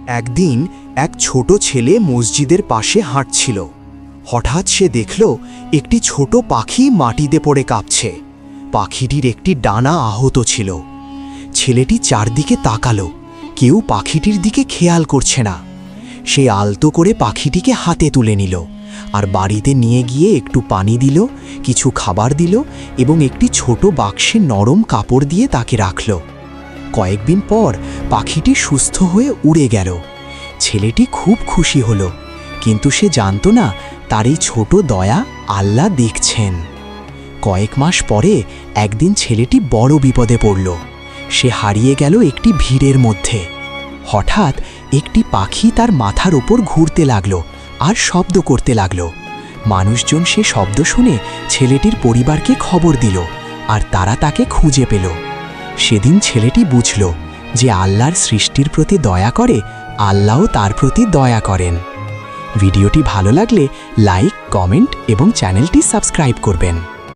একদিন এক ছোট ছেলে মসজিদের পাশে হাঁটছিল। হঠাৎ সে দেখল একটি ছোট পাখি মাটিতে পড়ে কাঁপছে। পাখিটির একটি ডানা আহত ছিল। ছেলেটি চারদিকে তাকালো, কেউ পাখিটির দিকে খেয়াল করছে না। সে আলতো করে পাখিটিকে হাতে তুলে নিল আর বাড়িতে নিয়ে গিয়ে একটু পানি দিল, কিছু খাবার দিল এবং একটি ছোট বাক্সে নরম কাপড় দিয়ে তাকে রাখল। কয়েকদিন পর পাখিটি সুস্থ হয়ে উড়ে গেল। ছেলেটি খুব খুশি হলো, কিন্তু সে জানত না তার এই ছোট দয়া আল্লাহ দেখছেন। কয়েক মাস পরে একদিন ছেলেটি বড় বিপদে পড়ল। সে হারিয়ে গেল একটি ভিড়ের মধ্যে। হঠাৎ একটি পাখি তার মাথার ওপর ঘুরতে লাগলো আর শব্দ করতে লাগলো। মানুষজন সে শব্দ শুনে ছেলেটির পরিবারকে খবর দিল আর তারা তাকে খুঁজে পেল। সেদিন ছেলেটি বুঝল যে আল্লাহর সৃষ্টির প্রতি দয়া করে, আল্লাহও তার প্রতি দয়া করেন। ভিডিওটি ভালো লাগলে লাইক, কমেন্ট এবং চ্যানেলটি সাবস্ক্রাইব করবেন।